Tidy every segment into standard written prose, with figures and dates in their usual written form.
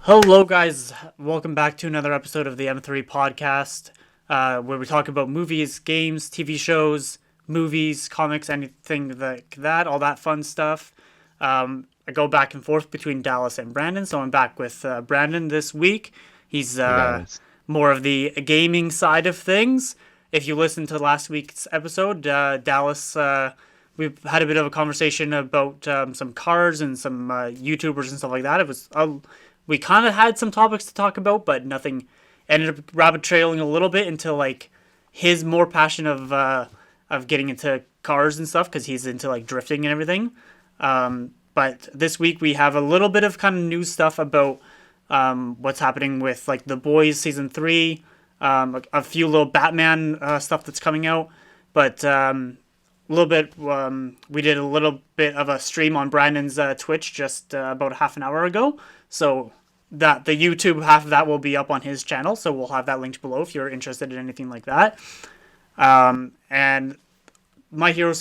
Hello, guys. Welcome back to another episode of the M3 podcast, where we talk about movies, games, TV shows, movies, comics, anything like that, all that fun stuff. I go back and forth between Dallas and Brandon, so I'm back with Brandon this week. He's Hey guys. more of the gaming side of things. If you listened to last week's episode, Dallas, we've had a bit of a conversation about some cars and some YouTubers and stuff like that. We kind of had some topics to talk about, but nothing ended up rabbit trailing a little bit into like his more passion of getting into cars and stuff because he's into like drifting and everything. But this week we have a little bit of kind of news stuff about what's happening with like The Boys season 3, a few little Batman stuff that's coming out, but a little bit. We did a little bit of a stream on Brandon's Twitch just about half an hour ago, so that the YouTube half of that will be up on his channel. So we'll have that linked below if you're interested in anything like that. And My Hero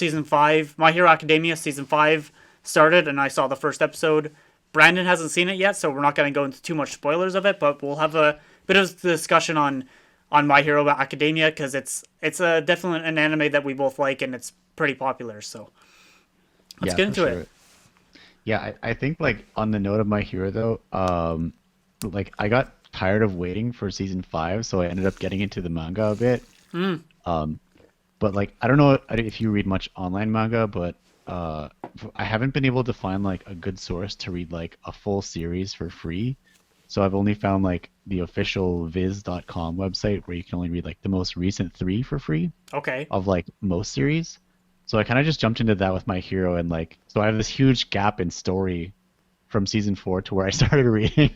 My Hero Academia season 5 started, and I saw the first episode. Brandon hasn't seen it yet, so we're not going to go into too much spoilers of it. But we'll have a bit of discussion on My Hero Academia because it's a definitely an anime that we both like and it's pretty popular. So let's Yeah, get for into sure. it. Yeah, I think like on the note of My Hero though, like I got tired of waiting for season five, so I ended up getting into the manga a bit. Um, but like I don't know if you read much online manga, but I haven't been able to find like a good source to read like a full series for free. So I've only found like the official viz.com website where you can only read like the most recent three for free Okay. of like most series. So I kind of just jumped into that with My Hero, and like, so I have this huge gap in story from season four to where I started reading.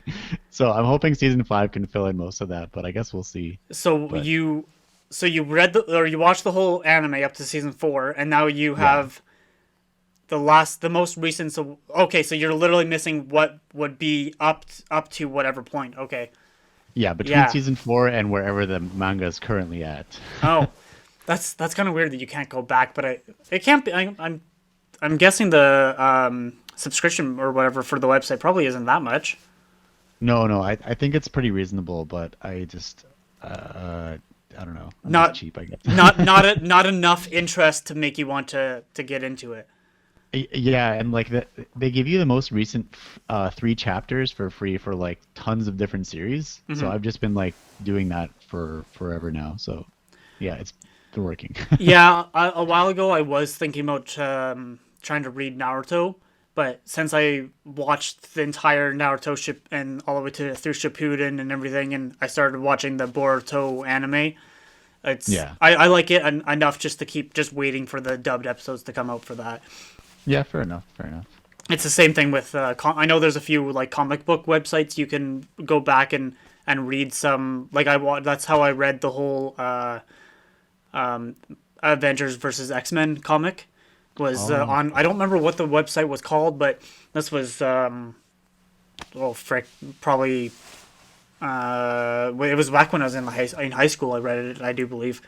So I'm hoping season five can fill in most of that, but I guess we'll see. So But you read or you watched the whole anime up to season 4, and now you yeah, have the most recent. So okay, so you're literally missing what would be up to whatever point. Okay. yeah, between Yeah. season four and wherever the manga is currently at. Oh, that's kind of weird that you can't go back, but it can't be. I'm guessing the subscription or whatever for the website probably isn't that much. No, no, I think it's pretty reasonable, but I just, uh, I don't know. I'm just Not cheap, I guess. not enough interest to make you want to get into it. Yeah, and like they give you the most recent three chapters for free for like tons of different series. So I've just been like doing that for forever now. So yeah, it's been working. Yeah, a while ago I was thinking about trying to read Naruto, but since I watched the entire Naruto ship and all the way to through Shippuden and everything, and I started watching the Boruto anime, Yeah. I like it enough just to keep just waiting for the dubbed episodes to come out for that. Yeah, fair enough. Fair enough. It's the same thing with I know there's a few like comic book websites you can go back and read some like that's how I read the whole Avengers versus X-Men comic was Oh, on. I don't remember what the website was called, but this was oh frick, probably it was back when I was in high school. I read it, I do believe.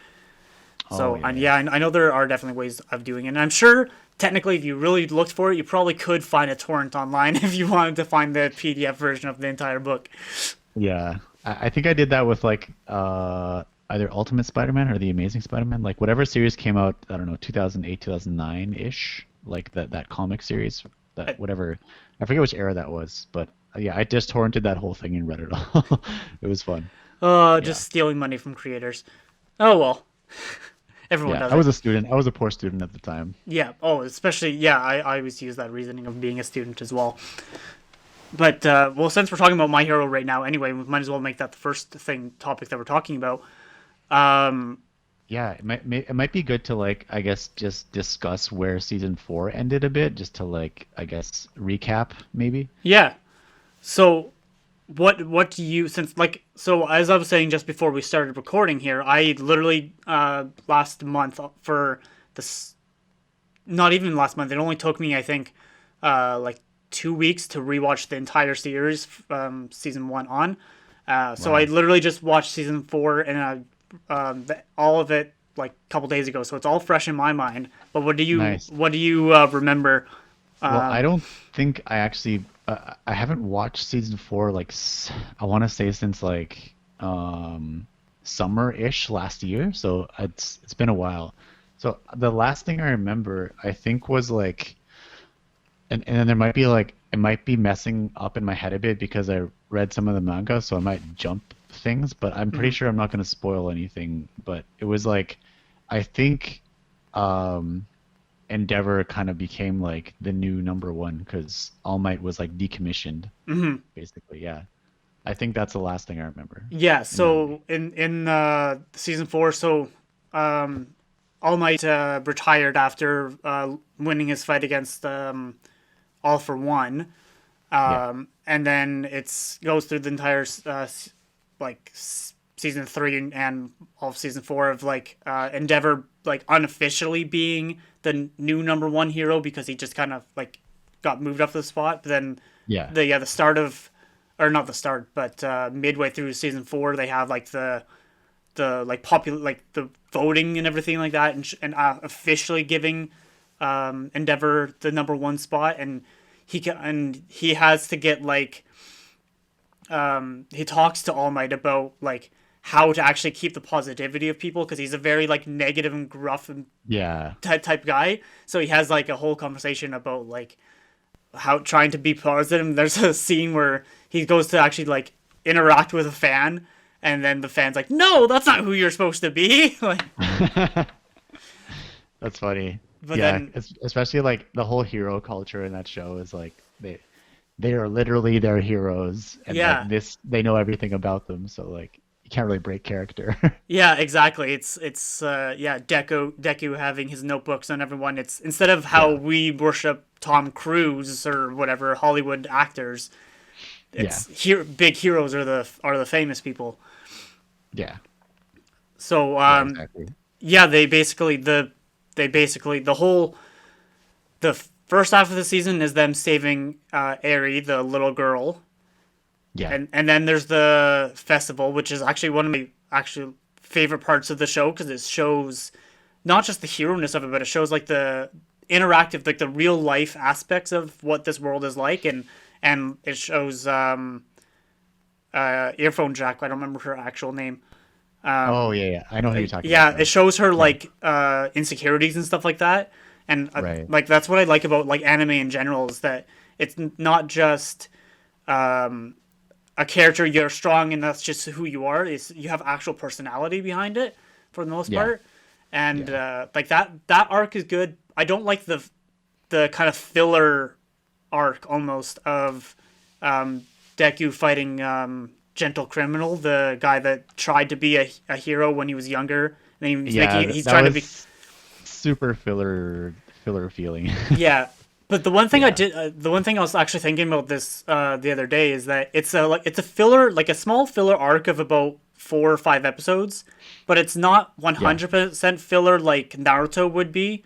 oh So yeah, yeah. yeah, I know there are definitely ways of doing it, and I'm sure technically if you really looked for it, you probably could find a torrent online if you wanted to find the PDF version of the entire book. Yeah. I think I did that with like either Ultimate Spider-Man or The Amazing Spider-Man. Like whatever series came out, I don't know, 2008, 2009-ish, like that comic series, that I, whatever. I forget which era that was, but yeah, I just torrented that whole thing and read it all. It was fun. Yeah. just stealing money from creators. Oh well, everyone Yeah, does I it. was a student. I was a poor student at the time. Yeah. Oh, especially yeah. I always use that reasoning of being a student as well. But well, since we're talking about My Hero right now, anyway, we might as well make that the first topic that we're talking about. Um, Yeah, it might be good to like I guess just discuss where season four ended a bit, just to like I guess recap maybe. yeah. So what do you since like so as I was saying just before we started recording here, I literally last month for this not even last month. It only took me I think like 2 weeks to rewatch the entire series season 1 on. So I Wow. literally just watched season 4 and all of it like a couple days ago. So it's all fresh in my mind. But Nice. what do you remember? Well, Um, I don't think I actually I haven't watched season four like I want to say since like summer-ish last year, so it's been a while. So the last thing I remember, I think, was like, and then there might be like it might be messing up in my head a bit because I read some of the manga, so I might jump things, but I'm pretty Mhm. sure I'm not going to spoil anything. But it was like, I think um Endeavor kind of became like the new number one because All Might was like decommissioned, Mhm. basically. Yeah. I think that's the last thing I remember Yeah, in the movie. so in season 4, so um All Might retired after winning his fight against All for One. Yeah. And then it's goes through the entire season 3 and all of season 4 of like Endeavor like unofficially being the new number one hero because he just kind of like got moved up to the spot. But then Yeah. the start of, or not the start, but midway through season 4 they have like the like popular like the voting and everything like that, and officially giving Endeavor the number one spot, and he has to get like he talks to All Might about like how to actually keep the positivity of people because he's a very like negative and gruff and Yeah. type guy. So he has like a whole conversation about like how trying to be positive. And there's a scene where he goes to actually like interact with a fan, and then the fan's like, "No, that's not who you're supposed to be." Like, That's funny. but Yeah, then especially like the whole hero culture in that show is like they are literally their heroes and like yeah, this they know everything about them, so like you can't really break character. yeah, exactly. It's yeah, Deku having his notebooks on everyone. It's instead of how Yeah. we worship Tom Cruise or whatever Hollywood actors. Yeah. It's big heroes are the famous people. Yeah. So Yeah, exactly. yeah, they basically the whole the first half of the season is them saving Eri, the little girl, Yeah. and then there's the festival, which is actually one of my actual favorite parts of the show because it shows not just the hero ness of it, but it shows like the interactive, like the real life aspects of what this world is like, and it shows earphone Jack. I don't remember her actual name. Oh yeah, yeah. I know who you're talking about Yeah, it though. shows her Yeah. like insecurities and stuff like that, and Right. like that's what I like about like anime in general is that it's not just a character you're strong and that's just who you are. Is you have actual personality behind it for the most Yeah. part, and Yeah. like that arc is good. I don't like the kind of filler arc almost of Deku fighting Gentle Criminal, the guy that tried to be a hero when he was younger. And Yeah, he's that trying to be, was super filler feeling. yeah. But Yeah. the one thing I was actually thinking about this the other day is that it's a filler, like a small filler arc of about 4 or 5 episodes, but it's not Yeah. 100% filler like Naruto would be,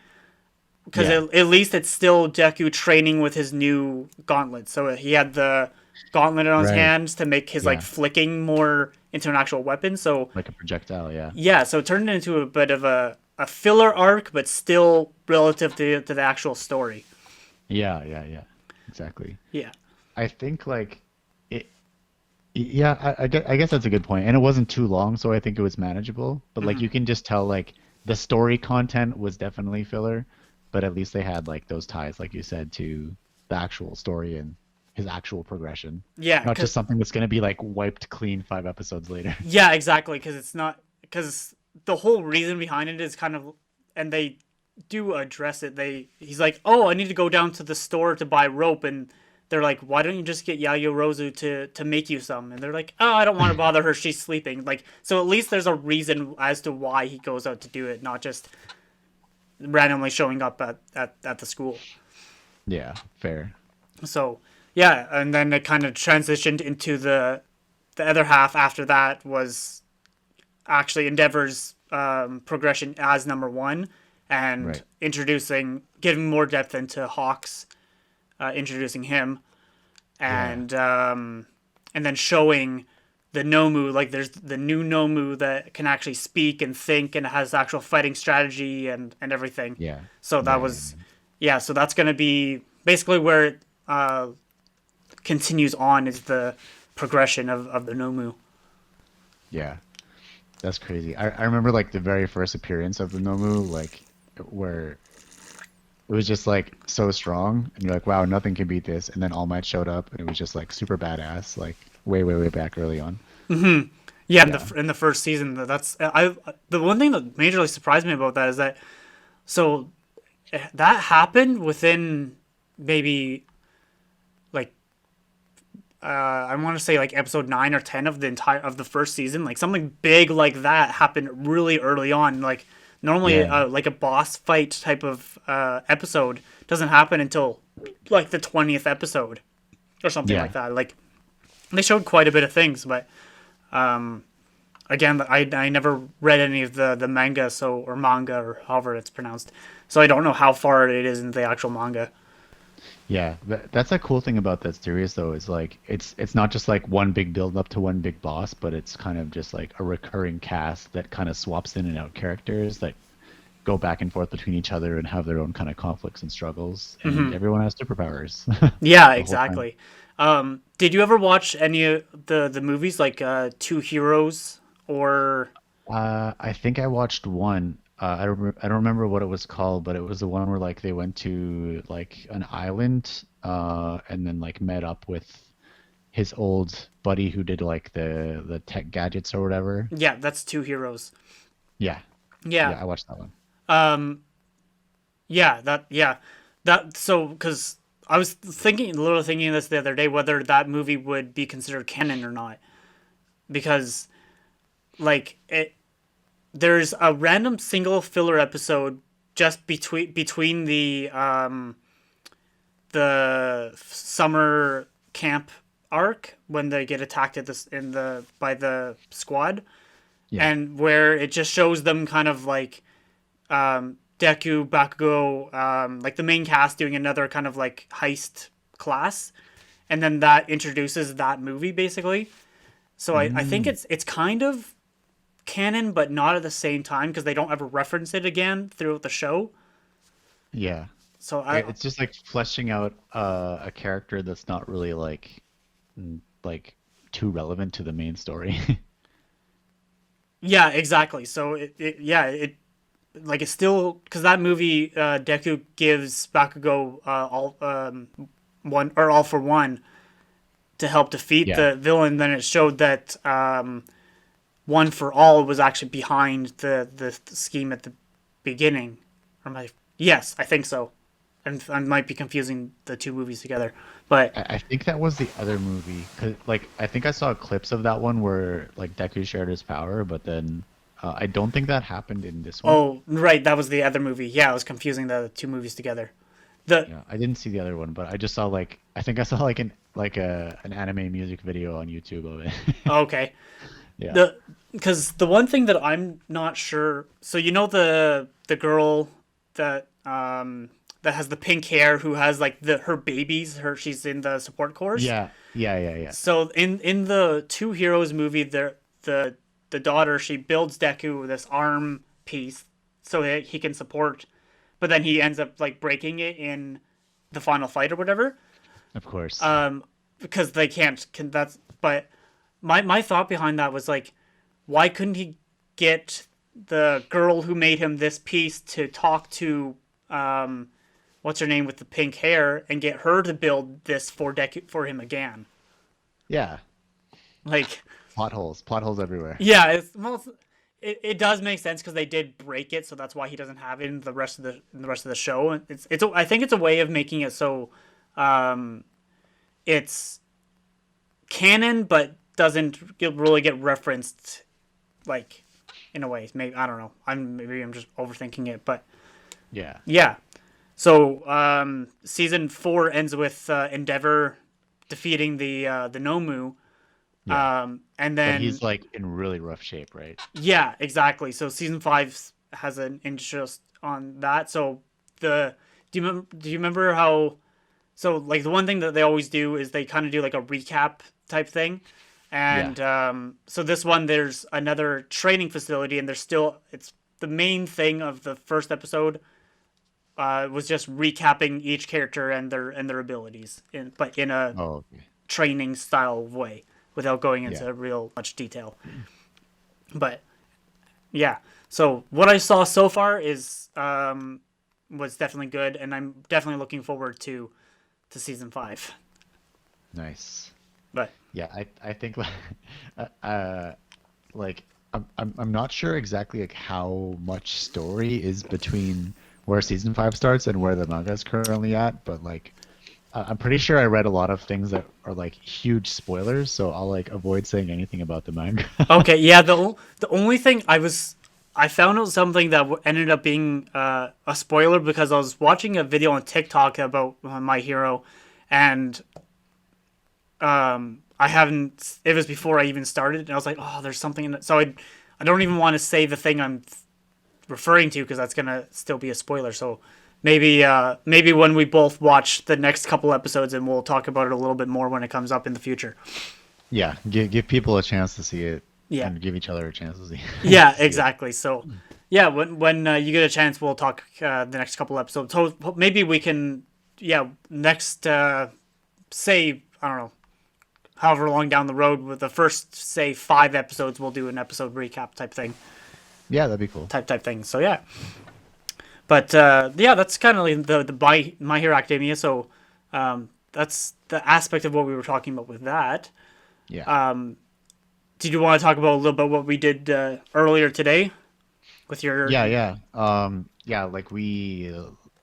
because Yeah. at least it's still Deku training with his new gauntlet. So he had the gauntlet on his Right. hands to make his like Yeah. flicking more into an actual weapon. So Like a projectile, yeah. yeah, so it turned into a bit of a filler arc, but still relative to the actual story. Yeah, yeah, yeah. Exactly. Yeah. I think like it yeah, I guess that's a good point. And it wasn't too long, so I think it was manageable. But like Hmm. you can just tell like the story content was definitely filler, but at least they had like those ties, like you said, to the actual story and his actual progression. Yeah, Not just something that's gonna be like wiped clean 5 episodes later. yeah, exactly, because it's not because the whole reason behind it is kind of, and they do address it. He's like, "Oh, I need to go down to the store to buy rope," and they're like, "Why don't you just get Yayo Rozu to make you some?" And they're like, "Oh, I don't want to bother her. She's sleeping." Like, so at least there's a reason as to why he goes out to do it, not just randomly showing up at the school. Yeah, fair. So yeah, and then it kind of transitioned into the other half after that was actually Endeavor's progression as number one and Right. giving more depth into Hawks, introducing him, Yeah. and then showing the Nomu, like there's the new Nomu that can actually speak and think and has actual fighting strategy and everything. Yeah. So that Yeah, yeah, was, yeah. yeah. So that's gonna be basically where it continues on is the progression of the Nomu. Yeah, that's crazy. I remember like the very first appearance of the Nomu, like where it was just like so strong, and you're like, wow, nothing can beat this. And then All Might showed up, and it was just like super badass, like way, way, way back early on. Yeah, Yeah, in the first season, that's I the one thing that majorly surprised me about that is that so that happened within maybe like I want to say like episode 9 or 10 of the first season. Like something big like that happened really early on. Like normally, yeah, like a boss fight type of episode doesn't happen until like the 20th episode or something like yeah. that. Like they showed quite a bit of things, but again, I never read any of the manga, so or manga or however it's pronounced, so I don't know how far it is in the actual manga. Yeah, that's a cool thing about that series though, is like it's not just like one big build up to one big boss, but it's kind of just like a recurring cast that kind of swaps in and out characters that go back and forth between each other and have their own kind of conflicts and struggles, and everyone has superpowers Yeah, the whole time. exactly. Did you ever watch any of the movies like Two Heroes or I think I watched one. I don't remember what it was called, but it was the one where like they went to like an island, and then like met up with his old buddy who did like the tech gadgets or whatever. yeah, that's Two Heroes. Yeah, Yeah, yeah, I watched that one. yeah that so because I was literally thinking this the other day whether that movie would be considered canon or not because like there's a random single filler episode just between the summer camp arc when they get attacked at this in the by the squad Yeah, and where it just shows them kind of like Deku, Bakugo, like the main cast doing another kind of like heist class, and then that introduces that movie basically. So I think mm, it's kind of canon, but not at the same time because they don't ever reference it again throughout the show. yeah. So It's just like fleshing out a character that's not really like too relevant to the main story. yeah, exactly. So it like it's still because that movie Deku gives Bakugo all one or all for one to help defeat Yeah. the villain. Then it showed that one for all was actually behind the scheme at the beginning. Or am I? Yes, I think so. And I might be confusing the two movies together, but I think that was the other movie. 'Cause, like, I think I saw clips of that one where like Deku shared his power, but then I don't think that happened in this one. oh right, that was the other movie. Yeah, I was confusing the two movies together. The Yeah, I didn't see the other one, but I just saw like I think I saw like an anime music video on YouTube of it. okay, Yeah. the because the one thing that I'm not sure. So you know the girl that that has the pink hair who has like the her babies. She's in the support course. Yeah. Yeah. Yeah. Yeah. So in the Two Heroes movie, the daughter she builds Deku this arm piece so that he can support, but then he ends up like breaking it in the final fight or whatever. Of course. Because they can't can that's but my thought behind that was like why couldn't he get the girl who made him this piece to talk to what's her name with the pink hair and get her to build this for him again. Yeah. Like, Plot holes everywhere. yeah, it does make sense because they did break it, so that's why he doesn't have it in the rest of the show. And I think it's a way of making it so it's canon, but doesn't really get referenced like in a way. Maybe I don't know. Maybe I'm just overthinking it, but Yeah. yeah. So season 4 ends with Endeavor defeating the Nomu, Yeah. and But then he's like in really rough shape, right? yeah, exactly. So season 5 has an interest on that. So the do you remember how? So like the one thing that they always do is they kind of do like a recap type thing, Yeah. and so this one there's another training facility, and there's still it's the main thing of the first episode was just recapping each character and their abilities, but in a Oh, okay. training style of way without going Yeah. into real much detail. But yeah, so what I saw so far is was definitely good, and I'm definitely looking forward to season 5. Nice. But Yeah, I think like I'm not sure exactly like how much story is between where season 5 starts and where the manga is currently at, but like I'm pretty sure I read a lot of things that are like huge spoilers, so I'll like avoid saying anything about the manga. okay, yeah, the only thing I found out something that ended up being a spoiler because I was watching a video on TikTok about My Hero, and I haven't. It was before I even started, and I was like, oh, there's something in it. So I don't even want to say the thing I'm referring to because that's gonna still be a spoiler. So maybe when we both watch the next couple episodes, and we'll talk about it a little bit more when it comes up in the future. Yeah, give people a chance to see it Yeah, and give each other a chance to see yeah, see it. exactly. So yeah, when you get a chance, we'll talk the next couple episodes. So maybe we can, yeah, next say I don't know, however long down the road with the first say 5 episodes, we'll do an episode recap type thing, Yeah, that'd be cool. type thing. So yeah, but yeah, that's kind of like the My Hero Academia. So that's the aspect of what we were talking about with that. Yeah. Did you want to talk about a little bit what we did earlier today with your? Yeah, yeah. Yeah, like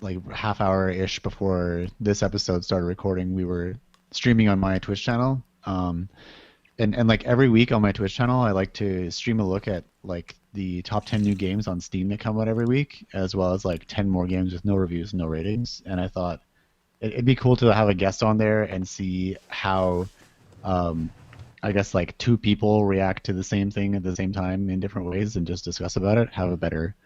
like half hour ish before this episode started recording, we were streaming on my Twitch channel. And like every week on my Twitch channel, I like to stream a look at like the top 10 new games on Steam that come out every week, as well as like 10 more games with no reviews, no ratings. And I thought it'd be cool to have a guest on there and see how um I guess like two people react to the same thing at the same time in different ways and just discuss about it, have a better,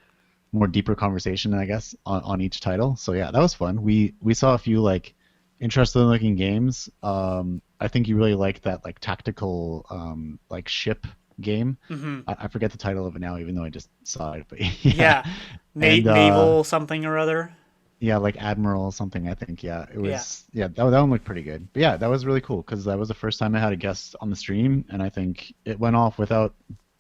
more deeper conversation, I guess, on each title. So yeah, that was fun. We saw a few like interesting looking games. I think you really liked that like tactical like ship game. Mm-hmm. I forget the title of it now, even though I just saw it. But yeah, Yeah, and naval something or other. yeah, like Admiral something, I think. Yeah, it Yeah, was. Yeah, that one looked pretty good. But yeah, that was really cool because that was the first time I had a guest on the stream, and I think it went off without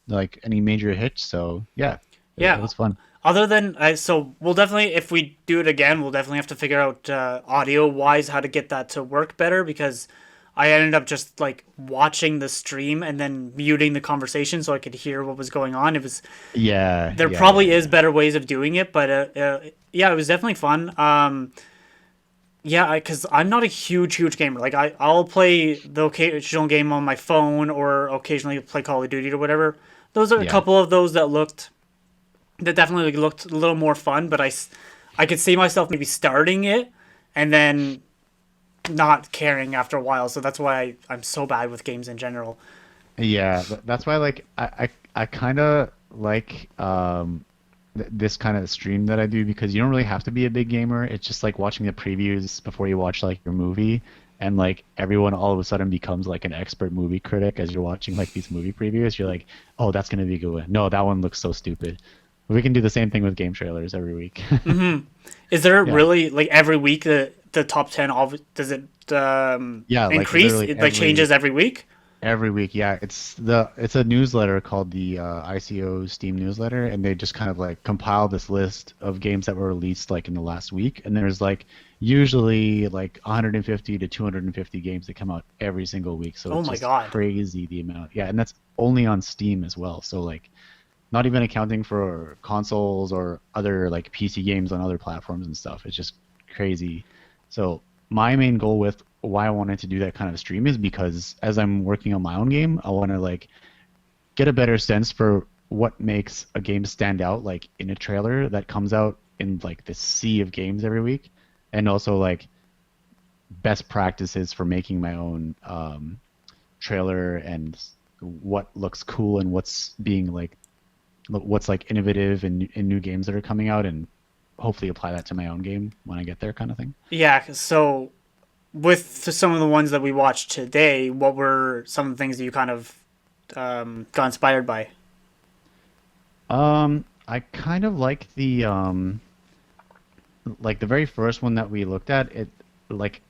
like any major hitch. So yeah, it yeah. was fun. Other than so we'll definitely if we do it again, we'll definitely have to figure out audio wise how to get that to work better because I ended up just like watching the stream and then muting the conversation so I could hear what was going on. It was Yeah, there yeah, yeah, probably is yeah, better ways of doing it, but yeah, it was definitely fun. Yeah, because I'm not a huge gamer. Like I'll play the occasional game on my phone or occasionally play Call of Duty or whatever. Those are a yeah. couple of those that definitely looked a little more fun. But I could see myself maybe starting it and then not caring after a while. So that's why I'm so bad with games in general. Yeah, that's why like I kind of like this kind of stream that I do because you don't really have to be a big gamer. It's just like watching the previews before you watch like your movie, and like everyone all of a sudden becomes like an expert movie critic as you're watching like these movie previews. You're like, oh, that's gonna be a good one. No, that one looks so stupid. We can do the same thing with game trailers every week. Is there Yeah. really like every week the top 10? Does it Yeah, like increase? literally It like changes every week. every week. Yeah, it's a newsletter called the ICO Steam newsletter, and they just kind of like compile this list of games that were released like in the last week, and there's like usually like 150 to 250 games that come out every single week. So Oh it's my just god. crazy the amount. Yeah, and that's only on Steam as well. So like not even accounting for consoles or other like PC games on other platforms and stuff. It's just crazy. So my main goal with why I wanted to do that kind of stream is because as I'm working on my own game, I want to like get a better sense for what makes a game stand out like in a trailer that comes out in like the sea of games every week, and also like best practices for making my own trailer and what looks cool and what's like innovative in new games that are coming out, and hopefully apply that to my own game when I get there, kind of thing. Yeah. So with some of the ones that we watched today, what were some of the things that you kind of got inspired by? I kind of like the very first one that we looked at. It like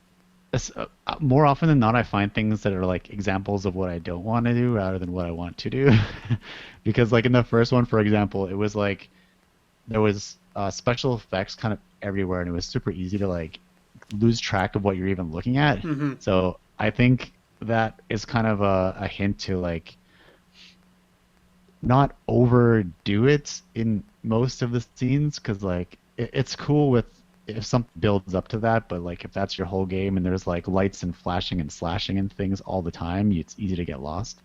more often than not, I find things that are like examples of what I don't want to do rather than what I want to do. Because like in the first one, for example, it was like there was special effects kind of everywhere, and it was super easy to like lose track of what you're even looking at. Hmm. So I think that is kind of a hint to like not overdo it in most of the scenes, because like it's cool with if something builds up to that, but like if that's your whole game and there's like lights and flashing and slashing and things all the time, it's easy to get lost.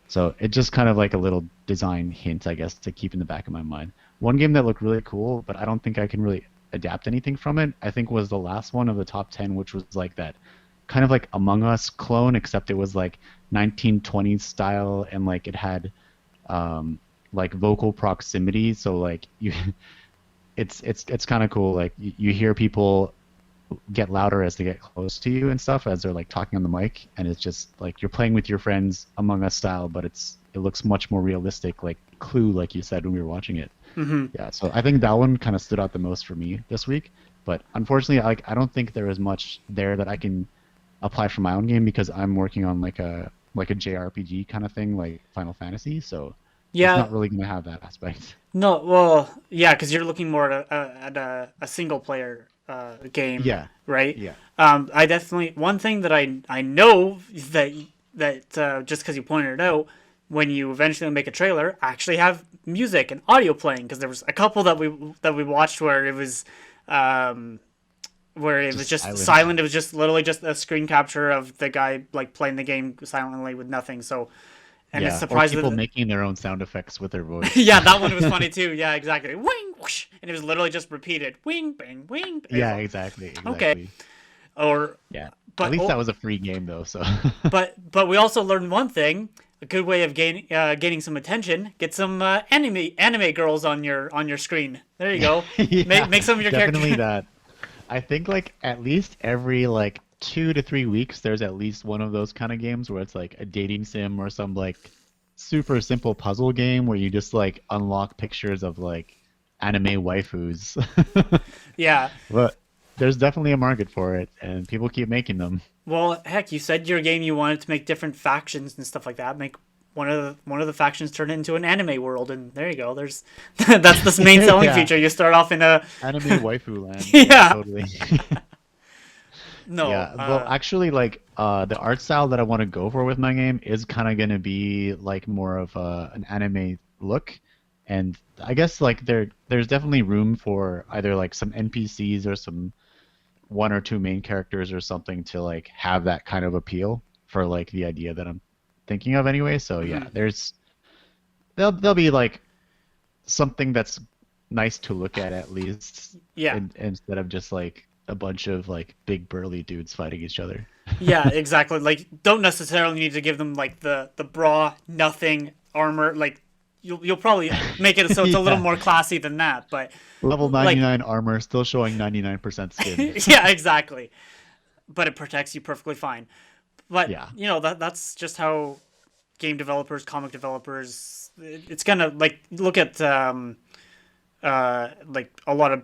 So it just kind of like a little design hint, I guess, to keep in the back of my mind. One game that looked really cool, but I don't think I can really adapt anything from it, I think was the last one of the top 10, which was like that kind of like Among Us clone, except it was like 1920s style, and like it had like vocal proximity. So like you, it's kind of cool. Like you hear people get louder as they get close to you and stuff as they're like talking on the mic, and it's just like you're playing with your friends Among Us style, but it looks much more realistic, like Clue, like you said when we were watching it. Hmm. Yeah, so I think that one kind of stood out the most for me this week. But unfortunately, like I don't think there is much there that I can apply for my own game because I'm working on like a JRPG kind of thing, like Final Fantasy. So it's Yeah. not really gonna have that aspect. No. Well, yeah, because you're looking more at a single player game, Yeah, right? yeah, I definitely one thing that I know that just because you pointed it out, when you eventually make a trailer, actually have music and audio playing, because there was a couple that we watched um, where it was just just silent. silent. It was just literally just a screen capture of the guy like playing the game silently with nothing. So, and it's Yeah, or surprised people that making their own sound effects with their voice. yeah, that one was funny too. Yeah, exactly. Wing, whoosh, and it was literally just repeated. Wing, bang, wing. It was Yeah, like, exactly, okay, exactly. or Yeah. At but least that oh, was a free game though, so but we also learned one thing. A good way of gaining some attention. Get some anime girls on your screen. There you go. yeah, Make some of your definitely characters. that. I think like at least every like 2 to 3 weeks, there's at least one of those kind of games where it's like a dating sim or some like super simple puzzle game where you just like unlock pictures of like anime waifus. Yeah. But there's definitely a market for it, and people keep making them. Well, heck, you said your game you wanted to make different factions and stuff like that. Make one of the factions turn into an anime world, and there you go. There's that's the main selling Yeah, feature. You start off in a anime waifu land. Yeah, yeah. totally. No. Yeah, well, actually, like the art style that I want to go for with my game is kind of gonna be like more of an anime look, and I guess like there's definitely room for either like some NPCs or some one or two main characters or something to like have that kind of appeal for like the idea that I'm thinking of anyway. So yeah, Mhm. there'll be like something that's nice to look at least, Yeah. instead of just like a bunch of like big burly dudes fighting each other. Yeah. Exactly. Like, don't necessarily need to give them like the bra nothing armor. Like, you'll probably make it so it's a little Yeah. more classy than that. But Level like, 99 armor still showing 99% skin. yeah, exactly. But it protects you perfectly fine. But Yeah. that's just how game developers, comic developers, it's gonna like look at like a lot of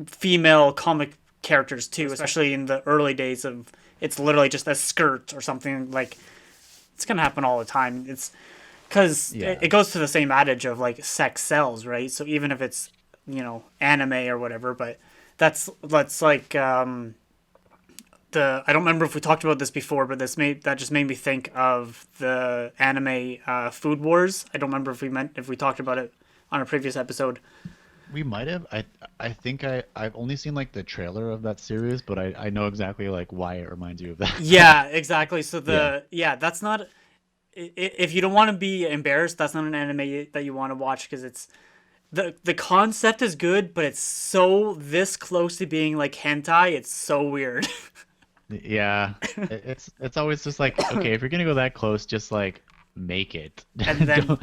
female comic characters too, especially in the early days of it's literally just a skirt or something like it's gonna happen all the time. It's because it Yeah. goes to the same adage of like sex sells, right? So even if it's anime or whatever, but that's like the I don't remember if we talked about this before, but that just made me think of the anime Food Wars. I don't remember if we talked about it on a previous episode. We might have. I think I've only seen like the trailer of that series, but I know exactly like why it reminds you of that. Yeah, exactly. So Yeah. that's not if you don't want to be embarrassed, that's not an anime that you want to watch because it's the concept is good, but it's so this close to being like hentai. It's so weird. Yeah. It's always just like, okay, if you're gonna go that close, just like make it. And then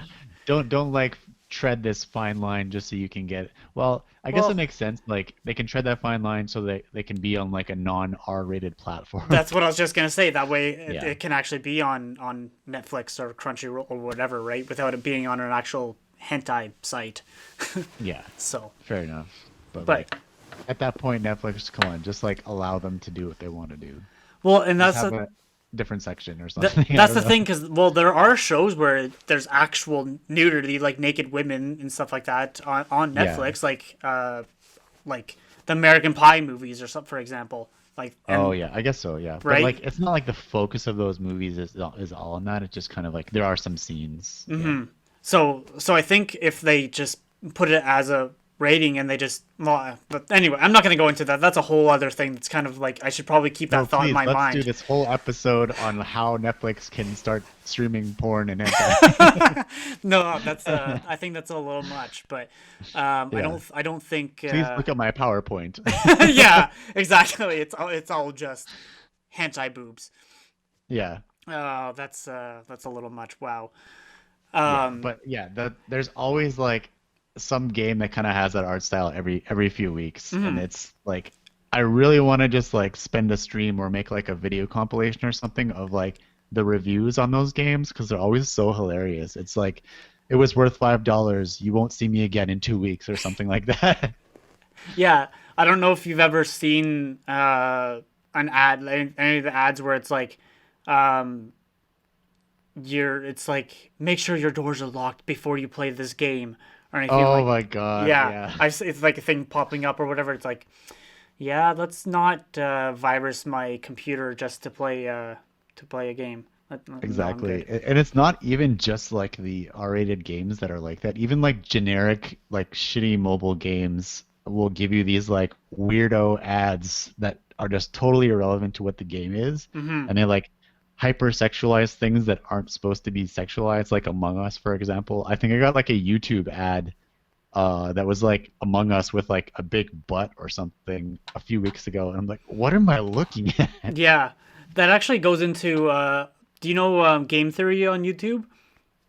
Don't don't like tread this fine line just so you can get. Well, I guess it well, makes sense. Like they can tread that fine line so they can be on like a non-R rated platform. that's what I was just gonna say. That way, Yeah. it can actually be on Netflix or Crunchyroll or whatever, right? Without it being on an actual hentai site. Yeah. So, Fair enough. But but like at that point, Netflix, come on, just like allow them to do what they want to do. Well, and Just have a different section or something. I that's don't the know. thing, because well, there are shows where there's actual nudity, like naked women and stuff like that on Yeah. Netflix, like the American Pie movies or something, for example. Like Oh and yeah, I guess so, yeah. But right. like it's not like the focus of those movies is all on that. It's just kind of like there are some scenes. Yeah. So I think if they just put it as a rating and they just well, but anyway, I'm not going to go into that. That's a whole other thing. That's kind of like I should probably keep No, that thought in please, my let's do mind. this whole episode on how Netflix can start streaming porn and hentai. No, that's I think that's a little much, but Yeah. I don't think Please look at my PowerPoint. yeah, exactly. It's all just hentai boobs. Yeah. That's a little much. Wow. Yeah, Um, but yeah, there's always like some game that kind of has that art style every few weeks, and it's like I really want to just like spend a stream or make like a video compilation or something of like the reviews on those games because they're always so hilarious. It's like it was worth $5. You won't see me again in 2 weeks or something like that. yeah, I don't know if you've ever seen an ad, any of the ads where it's like, um, it's like make sure your doors are locked before you play this game or anything Oh like. my God, Yeah, yeah. it's like a thing popping up or whatever. It's like, yeah, let's not virus my computer just to play a game. No, I'm Exactly. good. And it's not even just like the R-rated games that are like that. Even like generic, like shitty mobile games will give you these like weirdo ads that are just totally irrelevant to what the game is. And they like hyper-sexualize things that aren't supposed to be sexualized, like Among Us, for example. I think I got like a YouTube ad that was like Among Us with like a big butt or something a few weeks ago. And I'm like, what am I looking at? Yeah, that actually goes into. Do you know Game Theory on YouTube?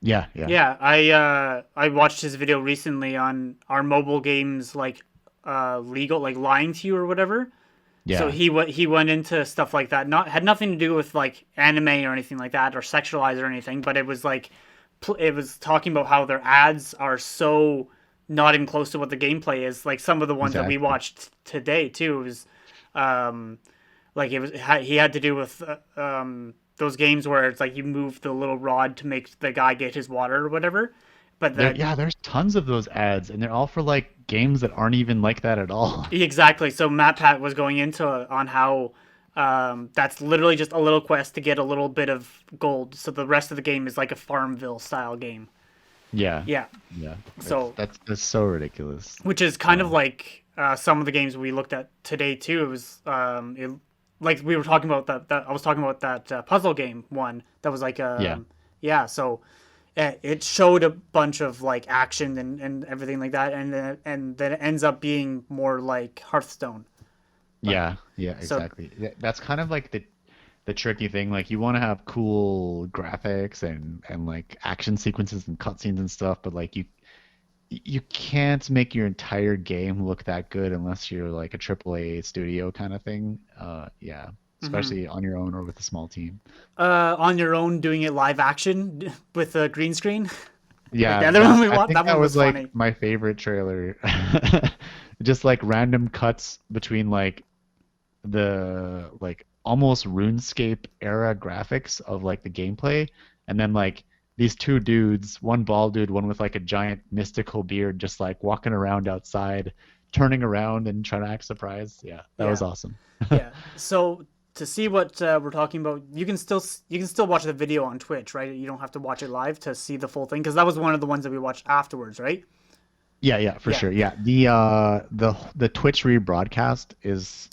Yeah, yeah, Yeah, I watched his video recently on our mobile games like legal like lying to you or whatever. So yeah. he went into stuff like that. Not had nothing to do with like anime or anything like that or sexualized or anything, but it was like it was talking about how their ads are so not even close to what the gameplay is. Like some of the ones that we Exactly. watched today too was um like he had to do with those games where it's like you move the little rod to make the guy get his water or whatever. But There, that yeah, there's tons of those ads, and they're all for like games that aren't even like that at all. exactly. So Matt Pat was going into on how that's literally just a little quest to get a little bit of gold. So the rest of the game is like a Farmville style game. Yeah, Yeah. yeah, So that's so ridiculous. which is kind of Uh, like some of the games we looked at today too. It was like we were talking about that I was talking about that puzzle game one that was like yeah, yeah. So it showed a bunch of like action and everything like that, and then it ends up being more like Hearthstone. But yeah, yeah, so exactly. That's kind of like the tricky thing. Like you want to have cool graphics and like action sequences and cutscenes and stuff, but like you can't make your entire game look that good unless you're like a AAA studio kind of thing. Yeah, especially on your own or with a small team. on your own doing it live action with a green screen, like the Yeah, other one we I watched, think that that one was was like funny. my favorite trailer. Just like random cuts between like the like almost RuneScape era graphics of like the gameplay, and then like these two dudes, one bald dude, one with like a giant mystical beard, just like walking around outside, turning around and trying to act surprised. Yeah, that was Yeah. awesome. Yeah. So to see what we're talking about, you can still watch the video on Twitch, right? You don't have to watch it live to see the full thing because that was one of the ones that we watched afterwards, right? Yeah, yeah, for Yeah. sure. Yeah, the Twitch rebroadcast is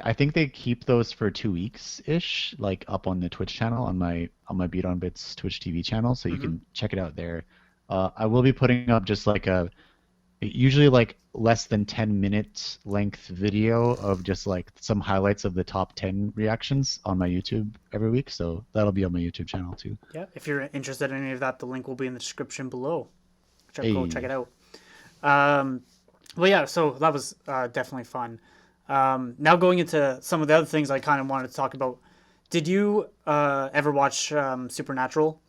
I think they keep those for 2 weeks ish, like up on the Twitch channel on my Beat on Bits Twitch TV channel, so you Mm-hmm. can check it out there. I will be putting up just like a usually like less than 10 minutes length video of just like some highlights of the top 10 reactions on my YouTube every week, so that'll be on my YouTube channel too. Yeah. If you're interested in any of that, the link will be in the description below. Go check it Hey. out. Um, well, yeah. So that was definitely fun. Now going into some of the other things I kind of wanted to talk about. Did you ever watch Supernatural?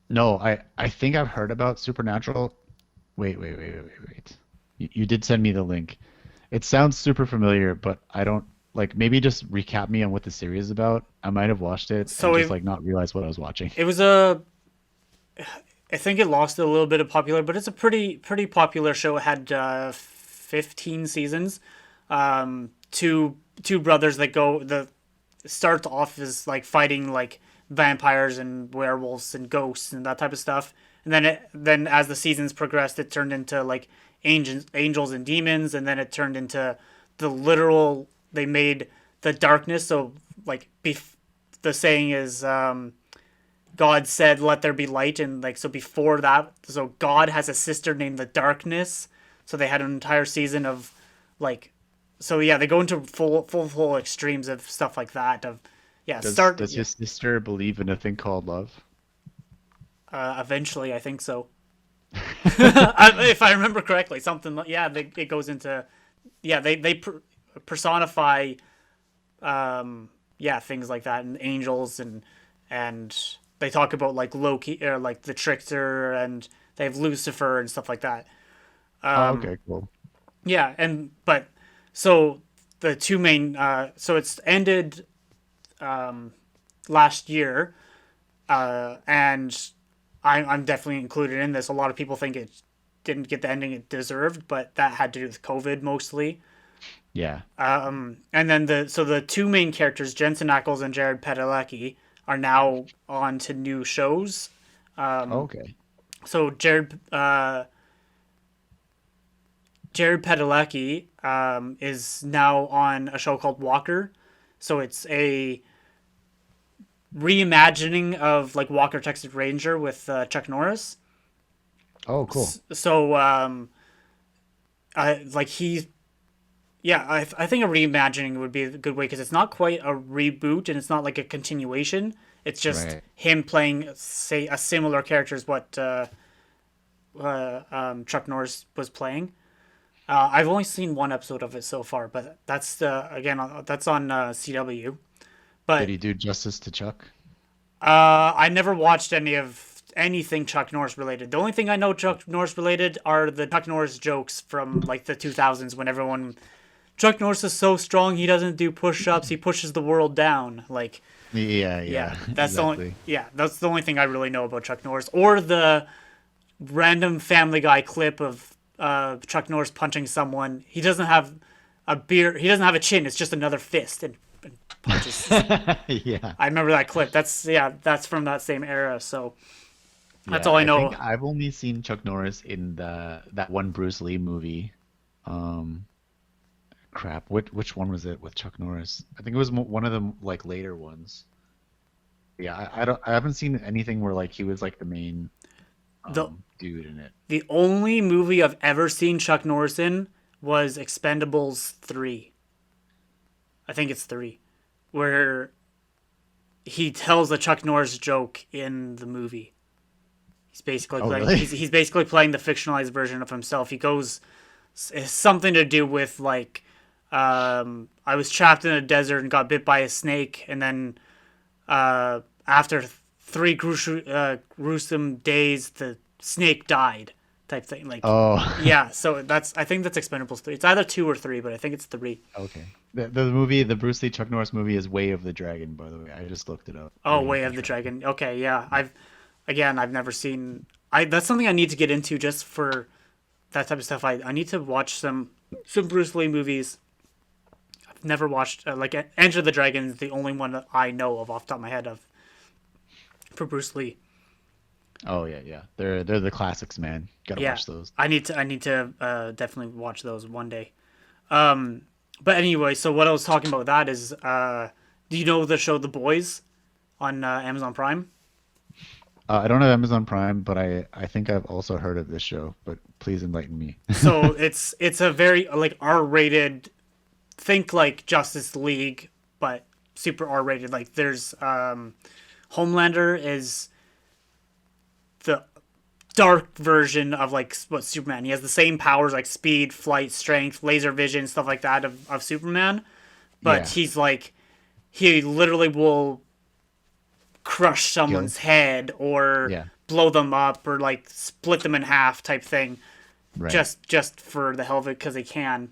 No, I think I've heard about Supernatural. Wait. You did send me the link. It sounds super familiar, but I don't. like maybe just recap me on what the series is about. I might have watched it and So just like not realized what I was watching. it was a I think it lost a little bit of popular, but it's a pretty popular show. It had 15 seasons. Two brothers that go the start off as like fighting like vampires and werewolves and ghosts and that type of stuff. And then as the seasons progressed, it turned into like angels and demons, and then it turned into the literal. They made the darkness. So like the saying is God said, "Let there be light," and like so before that, so God has a sister named the Darkness. So they had an entire season of like, so yeah, they go into full extremes of stuff like that. Of yeah, Does start does yeah. his sister believe in a thing called love? Eventually, I think so. If I remember correctly, something yeah, it goes into yeah, they personify yeah, things like that and angels and they talk about like Loki or like the Trickster, and they have Lucifer and stuff like that. Oh, okay, cool. Yeah, and but so the two main so it's ended last year, and I'm definitely included in this. A lot of people think it didn't get the ending it deserved, but that had to do with COVID mostly. Yeah. And then the two main characters, Jensen Ackles and Jared Padalecki, are now on to new shows. Okay. So Jared Padalecki is now on a show called Walker. So it's a reimagining of like Walker Texas Ranger with Chuck Norris. Oh, cool. So I like he yeah, I think a reimagining would be a good way because it's not quite a reboot and it's not like a continuation. It's just Right. him playing, say, a similar character as what Chuck Norris was playing. I've only seen one episode of it so far, but that's again that's on CW. Did But he do justice to Chuck? I never watched anything Chuck Norris related. The only thing I know Chuck Norris related are the Chuck Norris jokes from like the 2000s when everyone Chuck Norris is so strong he doesn't do push-ups, he pushes the world down. Like Yeah, yeah, yeah, that's the only exactly. yeah, that's the only thing I really know about Chuck Norris or the random Family Guy clip of Chuck Norris punching someone. He doesn't have a beard, he doesn't have a chin, it's just another fist and punches. Yeah. I remember that clip. That's yeah, that's from that same era. So that's Yeah, all I I think know. I've only seen Chuck Norris in the that one Bruce Lee movie. Um, Crap. Which one was it with Chuck Norris? I think it was one of the like later ones. Yeah, I haven't seen anything where like he was like the main the dude in it. The only movie I've ever seen Chuck Norris in was Expendables 3. I think it's 3, where he tells a Chuck Norris joke in the movie. He's basically Oh, playing. really? He's basically playing the fictionalized version of himself. He goes it's something to do with like I was trapped in a desert and got bit by a snake, and then after three gruesome days, the snake died, type thing. Like, Oh, yeah. So that's I think that's Expendables 3. It's either 2 or 3, but I think it's 3. okay. The movie, the Bruce Lee Chuck Norris movie is Way of the Dragon, by the way. I just looked it up. Oh, Way of Way the of the Dragon. Dragon. Okay, yeah. I've never seen. I That's something I need to get into just for that type of stuff. I need to watch some Bruce Lee movies. I've never watched like Enter the Dragon is the only one that I know of off the top of my head of for Bruce Lee. Oh yeah, yeah. They're the classics, man. Gotta Yeah, watch those. I need to definitely watch those one day. But anyway, so what I was talking about that is, do you know the show The Boys on Amazon Prime? I don't have Amazon Prime, but I think I've also heard of this show. But please enlighten me. So it's a very like R-rated, think like Justice League, but super R-rated. Like there's Homelander is the dark version of like what Superman. He has the same powers like speed, flight, strength, laser vision, stuff like that of Superman, but Yeah, he's like he literally will crush Gil. someone's head or Yeah, blow them up or like split them in half type thing right. just for the hell of it because he can.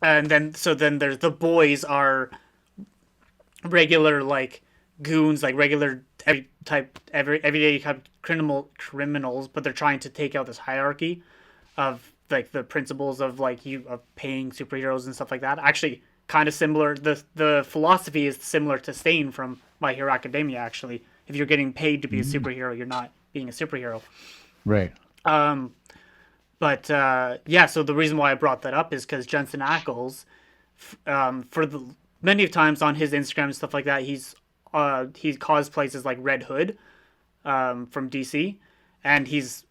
And then there's the boys are regular like goons, like regular everyday type criminals, but they're trying to take out this hierarchy of like the principles of like you of paying superheroes and stuff like that. Actually, kind of similar. The philosophy is similar to Stain from My Hero Academia. Actually, if you're getting paid to be a Mm. superhero, you're not being a superhero. Right. But yeah, so the reason why I brought that up is because Jensen Ackles, for the many of times on his Instagram and stuff like that, he cosplays as like Red Hood from DC, and he's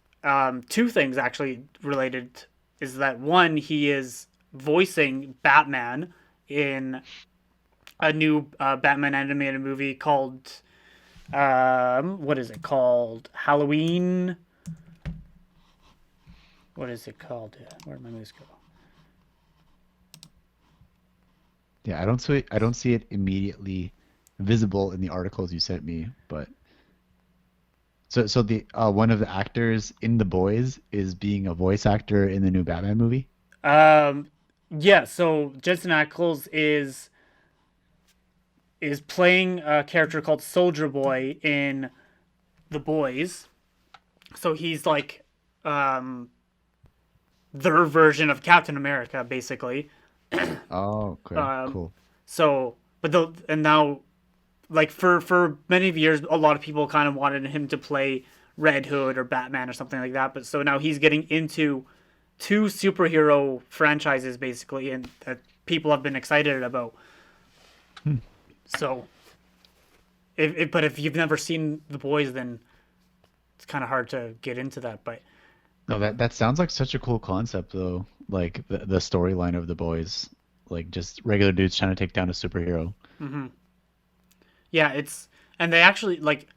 two things actually related. Is that one, he is voicing Batman in a new Batman animated movie called what is it called? Halloween. What is it called? Where did my movies go? Yeah, I don't see it immediately visible in the articles you sent me, but so the one of the actors in The Boys is being a voice actor in the new Batman movie. Um, yeah. So Jensen Ackles is playing a character called Soldier Boy in The Boys. So he's like um, their version of Captain America, basically. Oh, okay, cool. So, but the and now like for many of years, a lot of people kind of wanted him to play Red Hood or Batman or something like that. But so now he's getting into two superhero franchises basically, and that people have been excited about. Hmm. So, but if you've never seen The Boys, then it's kind of hard to get into that. But No, that sounds like such a cool concept though. Like the storyline of The Boys, like just regular dudes trying to take down a superhero. yeah, and they actually like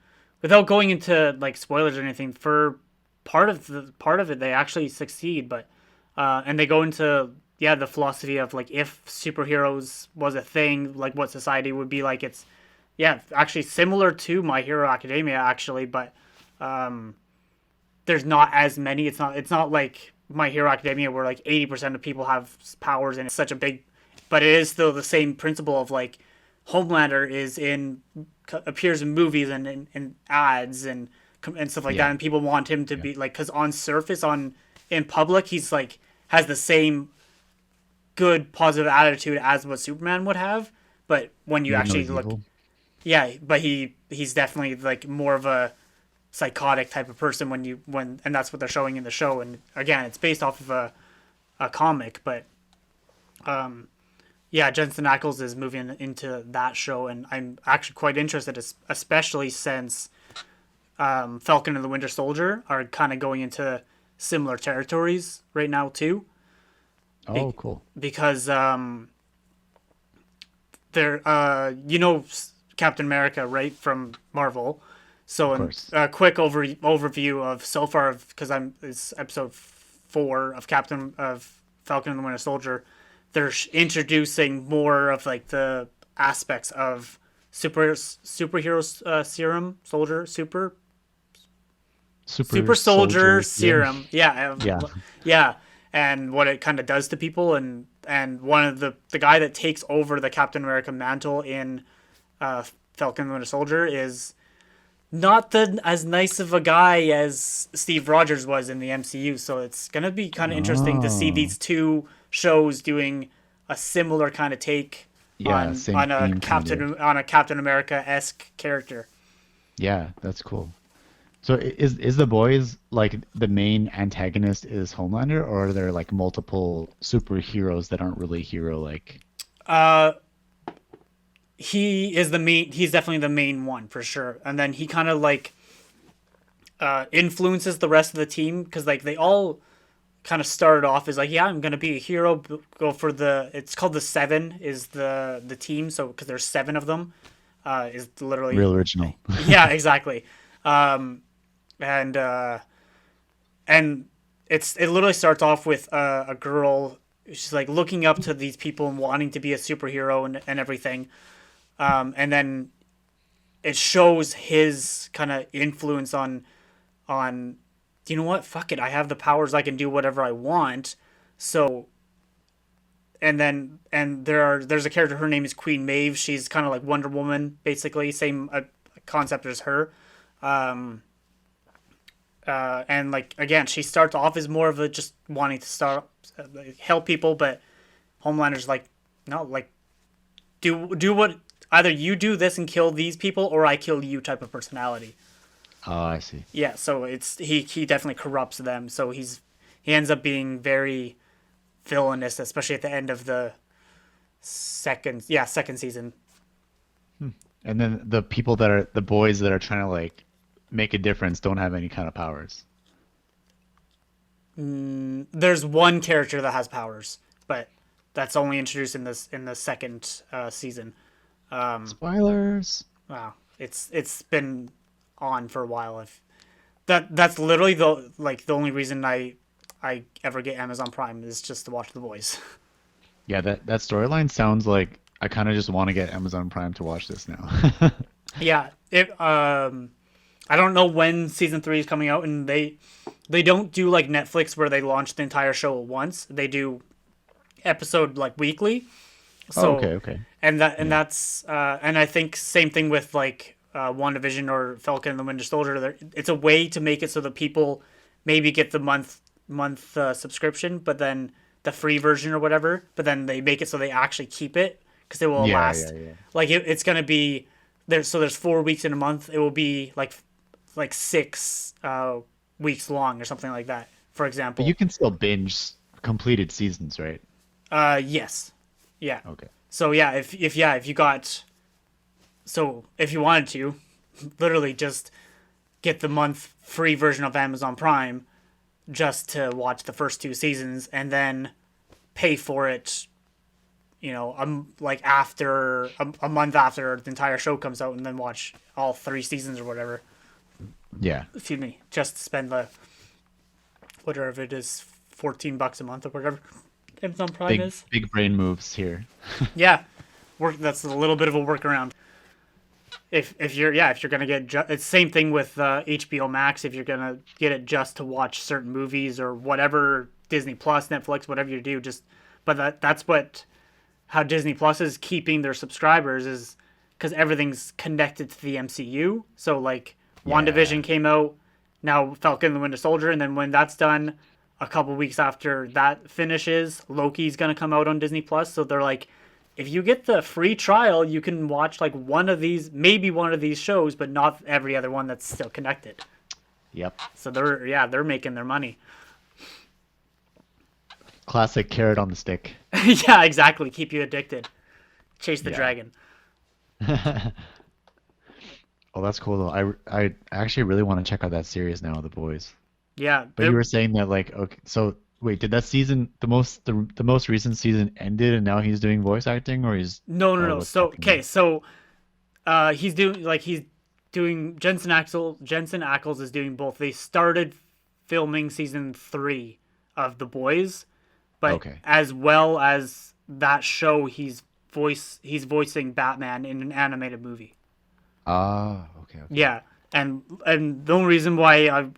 without going into like spoilers or anything for part of it they actually succeed, but and they go into yeah the philosophy of like if superheroes was a thing, like what society would be like. It's yeah actually similar to My Hero Academia actually, but there's not as many. It's not like My Hero Academia where like 80% of people have powers and it's such a big, but it is still the same principle of like Homelander is in appears in movies and in ads and stuff like that, Yeah, and people want him to yeah, be like because on surface on in public he's like has the same good positive attitude as what Superman would have, but when you even though actually he's look, evil. yeah, but he's definitely like more of a psychotic type of person when and that's what they're showing in the show. And again, it's based off of a comic, but yeah, Jensen Ackles is moving into that show, and I'm actually quite interested, especially since Falcon and the Winter Soldier are kind of going into similar territories right now too, Oh, cool. because they're Captain America right from Marvel. So, Of in course. a quick overview of so far, because it's episode 4 of Falcon and the Winter Soldier. They're introducing more of like the aspects of superhero serum soldier super Super soldier soldier serum. serum. Yeah, Yeah. yeah, and what it kind of does to people, and one of the guy that takes over the Captain America mantle in Falcon and the Winter Soldier is not as nice of a guy as Steve Rogers was in the MCU. So it's gonna be kind of interesting to see Oh, these two shows doing a similar kind of take yeah, same theme kind of. On a Captain America esque character. Yeah, that's cool. So is The Boys like the main antagonist is Homelander, or are there like multiple superheroes that aren't really hero like? Uh, he is the main. He's definitely the main one for sure. And then he kind of like influences the rest of the team because like they all kind of started off as like yeah I'm gonna be a hero, go for the it's called the Seven is the team, so because there's 7 of them is literally Real original. yeah exactly. Um and uh and it literally starts off with a girl. She's like looking up to these people and wanting to be a superhero and everything. And then it shows his kind of influence on you know what, fuck it, I have the powers, I can do whatever I want. So there's a character. Her name is Queen Maeve. She's kind of like Wonder Woman, basically same concept as her. Um, and like again, she starts off as more of a just wanting to start help people, but Homelander's like, no, like do what either you do this and kill these people or I kill you type of personality. Oh, I see. Yeah, so it's he definitely corrupts them. So he ends up being very villainous, especially at the end of the second season. And then the people that are the boys that are trying to like make a difference don't have any kind of powers. There's one character that has powers, but that's only introduced in the second season. Spoilers. Wow, it's been on for a while. If that's literally the only reason I ever get Amazon Prime is just to watch The Boys. Yeah, that storyline sounds like I kind of just want to get Amazon Prime to watch this now. Yeah, I don't know when season 3 is coming out, and they don't do like Netflix where they launch the entire show at once. They do episode like weekly. Oh, So okay. and Yeah. that's and I think same thing with like WandaVision or Falcon and the Winter Soldier. It's a way to make it so that people maybe get the month subscription, but then the free version or whatever. But then they make it so they actually keep it because it will Yeah, last. yeah, yeah. Like it's gonna be there. So there's 4 weeks in a month. It will be like 6 weeks long or something like that. For But example. you can still binge completed seasons, right? Yes. Yeah. Okay. So yeah, if you got so if you wanted to, literally just get the month free version of Amazon Prime just to watch the first 2 seasons and then pay for it, like after a month after the entire show comes out and then watch all 3 seasons or whatever. Yeah. Excuse me, just to spend the whatever it is, $14 a month or whatever Amazon Prime Big is. big brain moves here. Yeah, that's a little bit of a workaround. If you're gonna get it's same thing with HBO Max. If you're gonna get it just to watch certain movies or whatever, Disney Plus, Netflix, whatever you do, just but that's what how Disney Plus is keeping their subscribers is because everything's connected to the MCU. So like Yeah. WandaVision came out, now Falcon and the Winter Soldier, and then when that's done, a couple weeks after that finishes, Loki's gonna come out on Disney Plus. So they're like, if you get the free trial, you can watch like maybe one of these shows, but not every other one that's still connected. Yep. So they're making their money. Classic carrot on the stick. Yeah, exactly. Keep you addicted. Chase the Yeah. dragon. Oh, that's cool though. I actually really want to check out that series now, The Boys. Yeah, But you were saying that like okay, so wait, did that season the most recent season ended and now he's doing voice acting or he's no, no, or no. what's So happening okay, there? so he's doing Jensen Ackles is doing both. They started filming season 3 of The Boys, but Okay. as well as that show, he's voicing Batman in an animated movie. Ah, okay, okay. Yeah, and the only reason why I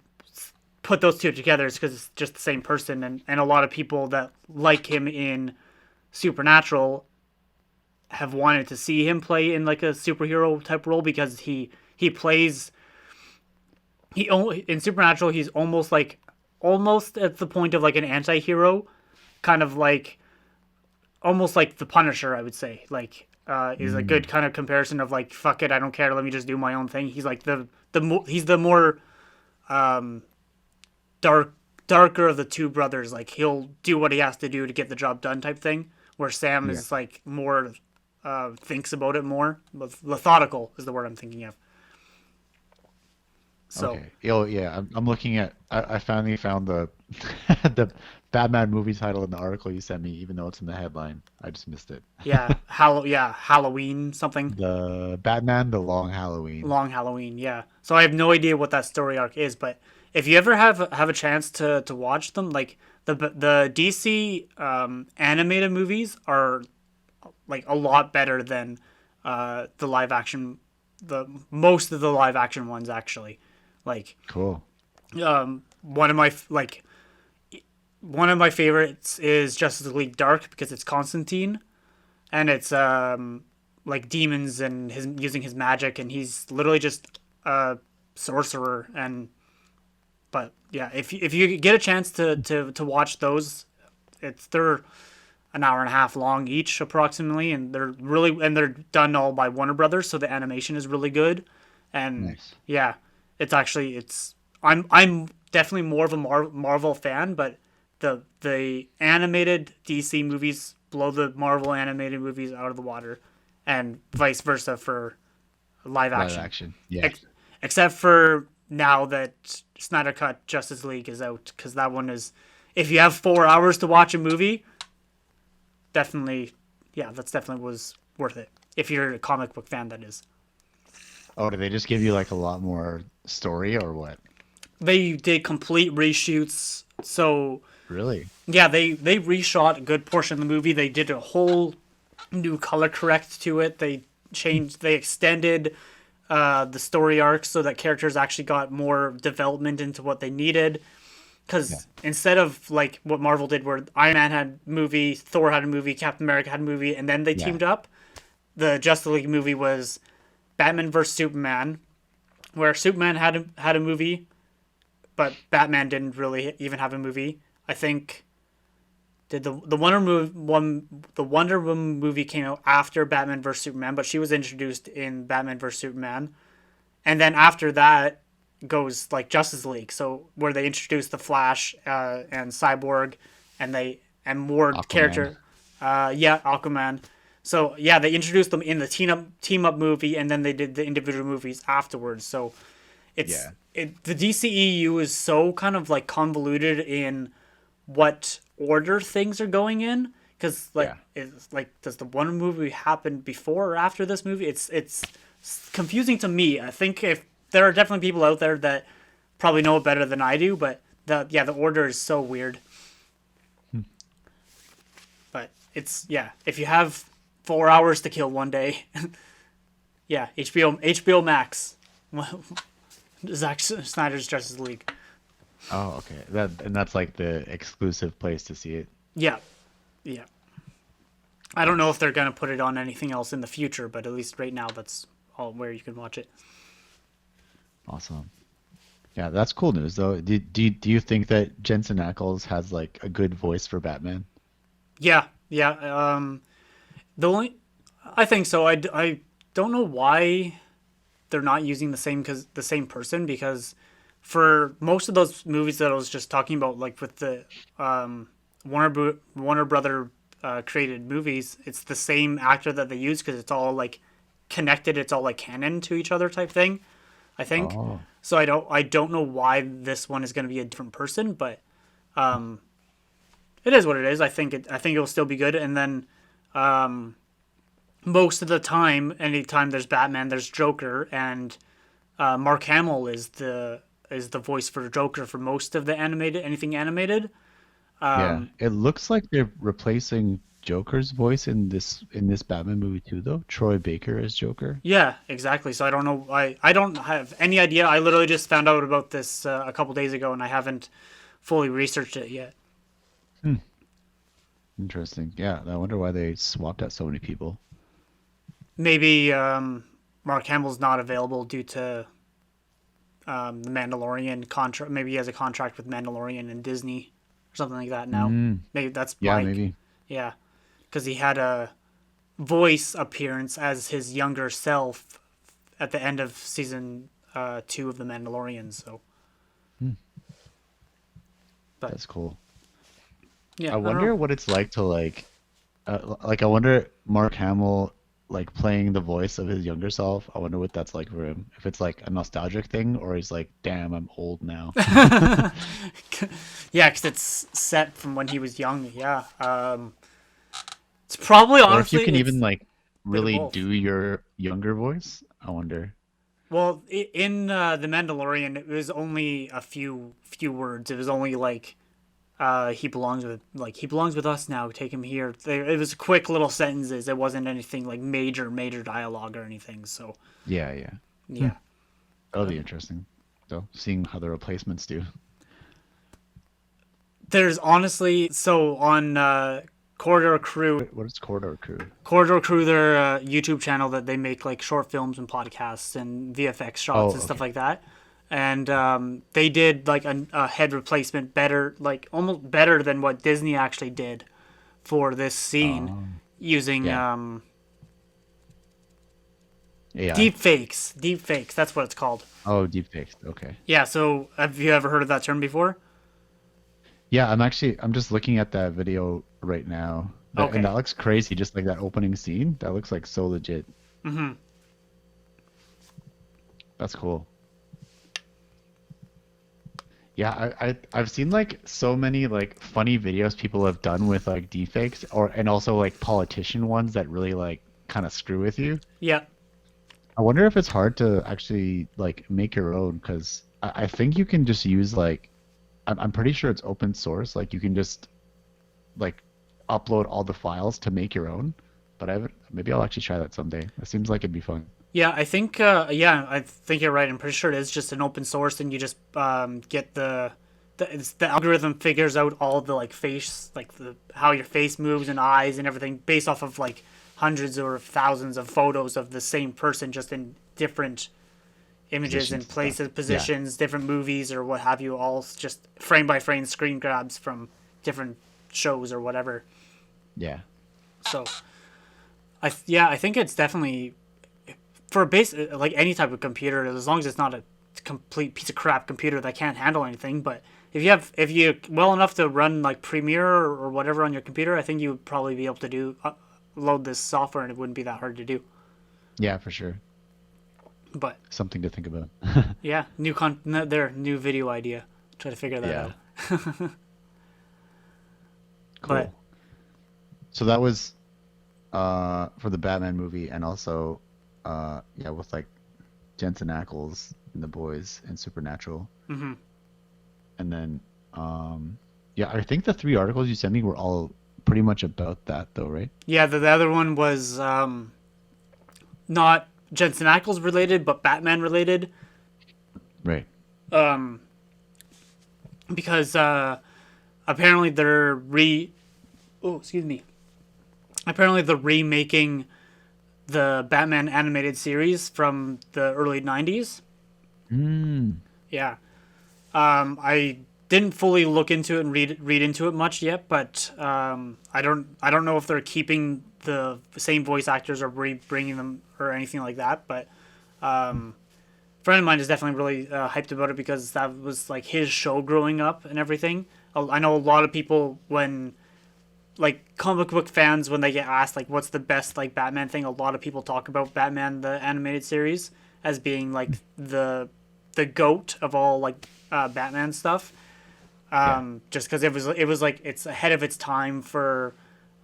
put those two together is because it's just the same person, and a lot of people that like him in Supernatural have wanted to see him play in like a superhero type role because he plays in Supernatural he's almost at the point of like an anti-hero, kind of like almost like the Punisher, I would say. Like is a good Mm, kind of comparison of like fuck it, I don't care, let me just do my own thing. He's like he's the more dark darker of the two brothers. Like he'll do what he has to do to get the job done type thing. Where Sam yeah. is like more thinks about it more. Methodical is the word I'm thinking of. So Okay. Oh yeah, I'm looking at I finally found the the Batman movie title in the article you sent me, even though it's in the headline. I just missed it. Halloween something. The Batman, The Long Halloween. Long Halloween, yeah. So I have no idea what that story arc is, but if you ever have a chance to watch them, like the DC animated movies are like a lot better than the live action, the most of the live action ones actually. Like Cool. one of my like one of my favorites is Justice League Dark because it's Constantine and it's like demons and his using his magic, and he's literally just a sorcerer. And but yeah, if you get a chance to watch those, they're an hour and a half long each approximately, and they're done all by Warner Brothers, so the animation is really good. And Nice. yeah, it's I'm definitely more of a Marvel fan, but the animated DC movies blow the Marvel animated movies out of the water, and vice versa for live Live action. action. Yeah. Ex- Except for now that Snyder Cut Justice League is out, because that one is, if you have 4 hours to watch a movie, definitely, yeah, that's definitely was worth it. If you're a comic book fan, that is. Oh, do they just give you like a lot more story or what? They did complete reshoots, so Really? yeah, they reshot a good portion of the movie. They did a whole new color correct to it. They extended the story arcs so that characters actually got more development into what they needed. Yeah. Because instead of like what Marvel did, where Iron Man had a movie, Thor had a movie, Captain America had a movie, and then they Yeah. teamed up, the Justice League movie was Batman vs Superman, where Superman had a movie, but Batman didn't really even have a movie. I think did the Wonder Woman movie came out after Batman vs Superman, but she was introduced in Batman vs Superman, and then after that goes like Justice League, so where they introduced the Flash and Cyborg, and more Aquaman. character, yeah, Aquaman. So yeah, they introduced them in the team up movie, and then they did the individual movies afterwards. So Yeah. the DCEU is so kind of like convoluted in what order things are going in, because like Yeah. it's like, does the one movie happen before or after this movie? It's confusing to me. I think if there are definitely people out there that probably know it better than I do, but the order is so weird. But it's, yeah, if you have 4 hours to kill one day, yeah, HBO Max, Zack Snyder's Justice League. Oh, okay. That's like the exclusive place to see it. Yeah, yeah. I don't know if Nice. they're gonna put it on anything else in the future, but at least right now that's all where you can watch it. Awesome. Yeah, that's cool news though. Do you think that Jensen Ackles has like a good voice for Batman? Yeah, yeah. The only I think so. I don't know why they're not using the same person, because for most of those movies that I was just talking about, like with the Warner Brother created movies, it's the same actor that they use because it's all like connected. It's all like canon to each other type thing, I think. Oh, So I don't know why this one is going to be a different person, but it is what it is. I think it will still be good. And then most of the time, anytime there's Batman, there's Joker, and Mark Hamill is the voice for Joker for most of the animated anything animated. yeah. It looks like they're replacing Joker's voice in this Batman movie too, though. Troy Baker as Joker. Yeah, exactly. So I don't know. I don't have any idea. I literally just found out about this a couple days ago, and I haven't fully researched it yet. Hmm. Interesting. Yeah, I wonder why they swapped out so many people. Maybe Mark Hamill's not available due to the Mandalorian contract. Maybe he has a contract with Mandalorian and Disney or something like that now. Mm, Maybe that's yeah, my, maybe. yeah, because he had a voice appearance as his younger self at the end of season 2 of the Mandalorian. So, Hmm, but that's cool. yeah, I I don't know. wonder what it's like to like I wonder Mark Hamill like playing the voice of his younger self. I wonder what that's like for him. If it's like a nostalgic thing or he's like, damn, I'm old now. Yeah, because it's set from when he was young. Yeah, it's probably Or if you honestly can even it's like a bit of really both. do your younger voice. I wonder. Well, in the Mandalorian, it was only a few words. It was only like he belongs with us now. Take him here. It was quick little sentences. It wasn't anything like major dialogue or anything. So Yeah, yeah. Hmm, yeah, that'll but be interesting. So seeing how the replacements do. There's honestly so on Corridor Crew. What is Corridor Crew? Corridor Crew, their YouTube channel that they make like short films and podcasts and VFX shots Oh, and stuff okay. like that. And they did like a head replacement better, like almost better than what Disney actually did for this scene Oh, using yeah. AI. deep fakes. Deep fakes, that's what it's called. Oh, deepfakes. Okay. Yeah, so have you ever heard of that term before? Yeah, I'm just looking at that video right now. And Okay. that looks crazy, just like that opening scene. That looks like so legit. That's cool. Yeah, I've seen like so many like funny videos people have done with like deepfakes or and also like politician ones that really like kind of screw with you. Yeah. I wonder if it's hard to actually like make your own because I think you can just use like I'm pretty sure it's open source. Like you can just like upload all the files to make your own. But I haven't, maybe I'll actually try that someday. It seems like it'd be fun. Yeah, I think you're right. I'm pretty sure it is just an open source, and you just get the algorithm figures out all the like face, like the how your face moves and eyes and everything based off of like hundreds or thousands of photos of the same person, just in different images Positions and and stuff. places, Yeah, positions, different movies or what have you, all just frame by frame screen grabs from different shows or whatever. yeah, So I think it's definitely for a base like any type of computer, as long as it's not a complete piece of crap computer that can't handle anything. But if you well enough to run like Premiere or whatever on your computer, I think you would probably be able to do load this software, and it wouldn't be that hard to do. yeah, for sure. But Something to think about. yeah, their new video idea. Try to figure that Yeah, out. But cool. So that was for the Batman movie and also yeah with like Jensen Ackles and the boys and Supernatural. And then yeah, I think the three articles you sent me were all pretty much about that though, right? yeah, the other one was not Jensen Ackles related, but Batman related. Right. Because apparently they're re oh excuse me apparently they're remaking the Batman animated series from the early 90s. Mm. Yeah. I didn't fully look into it and read into it much yet, but I don't know if they're keeping the same voice actors or bringing them or anything like that. But a friend of mine is definitely really hyped about it because that was like his show growing up and everything. I know a lot of people when like comic book fans when they get asked like what's the best like Batman thing, a lot of people talk about Batman the animated series as being like the goat of all like Batman stuff. Yeah. Just because it was like it's ahead of its time for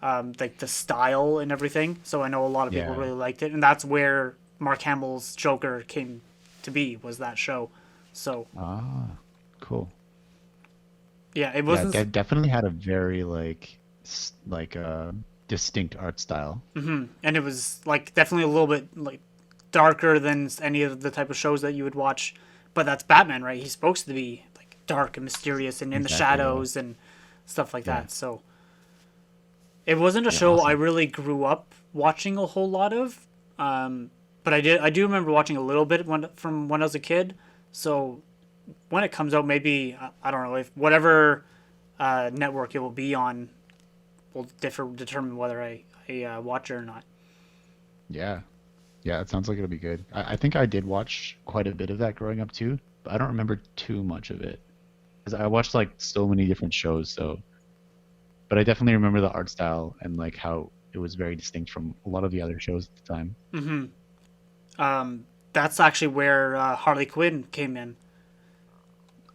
like the style and everything. So I know a lot of people Yeah. really liked it, and that's where Mark Hamill's Joker came to be, was that show. So Ah, cool. yeah, it Yeah, wasn't. definitely had a very like like distinct art style. And it was like definitely a little bit like darker than any of the type of shows that you would watch. But that's Batman, right? He's supposed to be like dark and mysterious and in the Exactly. Yeah. shadows and stuff like Yeah. that. So it wasn't a Yeah. show I Awesome. really grew up watching a whole lot of. But I do remember watching a little bit from when I was a kid. So when it comes out, maybe I don't know if whatever network it will be on will determine whether I watch it or not. Yeah. Yeah, it sounds like it'll be good. I think I did watch quite a bit of that growing up too, but I don't remember too much of it. Because I watched like so many different shows, so but I definitely remember the art style and like how it was very distinct from a lot of the other shows at the time. That's actually where Harley Quinn came in.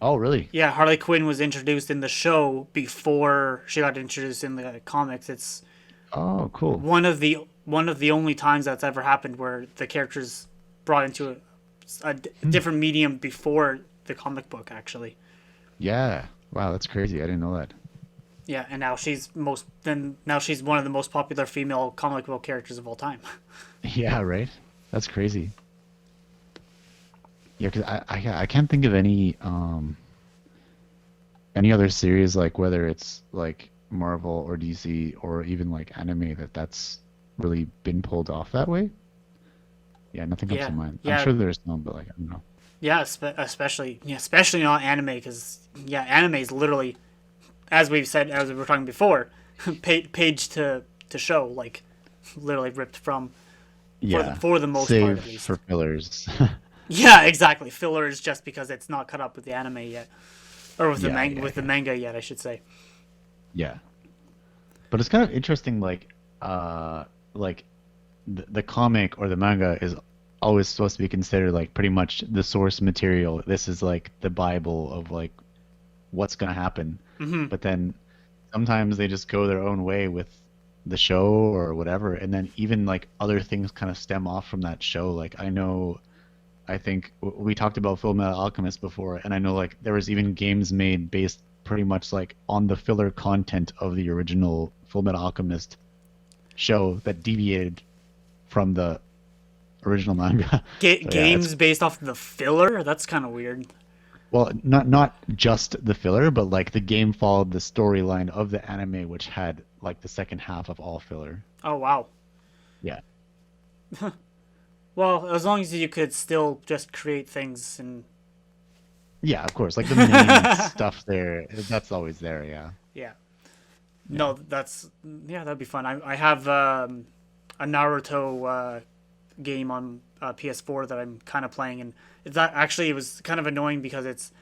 Oh, really? Yeah, Harley Quinn was introduced in the show before she got introduced in the comics. It's Oh, cool. one of the only times that's ever happened where the character's brought into a Hmm. different medium before the comic book actually. Yeah. Wow, that's crazy. I didn't know that. Yeah, and now she's one of the most popular female comic book characters of all time. Yeah, right? That's crazy. Yeah, 'cause I can't think of any other series, like whether it's like Marvel or DC or even like anime, that's really been pulled off that way? Yeah, nothing comes to Yeah, mind. I'm yeah, sure there's some, but like I don't know. yeah. Especially not anime, because yeah, anime is literally, as we've said, as we were talking before, page to show, like literally ripped from, Yeah, for the most part save at for least. fillers. Yeah, exactly. Filler is just because it's not caught up with the anime yet, or with Yeah, yeah, the yeah. manga yet, I should say. Yeah. But it's kind of interesting, like the comic or the manga is always supposed to be considered like pretty much the source material. This is like the Bible of like what's gonna happen. Hmm. But then sometimes they just go their own way with the show or whatever, and then even like other things kind of stem off from that show. Like I think we talked about Full Metal Alchemist before, and I know like there was even games made based pretty much like on the filler content of the original Full Metal Alchemist show that deviated from the original manga. So yeah, it's Games based off the filler. That's kind of weird. well, not just the filler, but like the game followed the storyline of the anime, which had like the second half of all filler. Oh wow. Yeah, Well, as long as you could still just create things and yeah, of course. Like the main stuff there, that's always there. Yeah, yeah. yeah. No, that's yeah, that'd be fun. I have a Naruto game on PS4 that I'm kind of playing, and it's not, actually it was kind of annoying because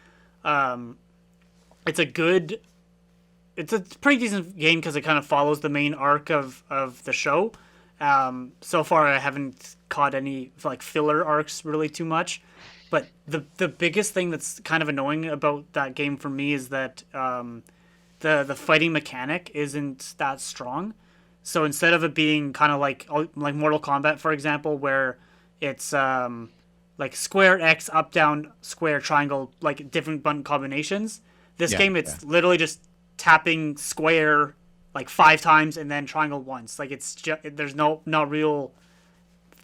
um, it's a good, it's a pretty decent game because it kind of follows the main arc of the show. So far, I haven't caught any like filler arcs really too much, but the biggest thing that's kind of annoying about that game for me is that the fighting mechanic isn't that strong. So instead of it being kind of like Mortal Kombat, for example, where it's like square X, up down, square triangle, like different button combinations. This Yeah, game, yeah. it's literally just tapping square like 5 times and then triangle once. Like it's just there's no not real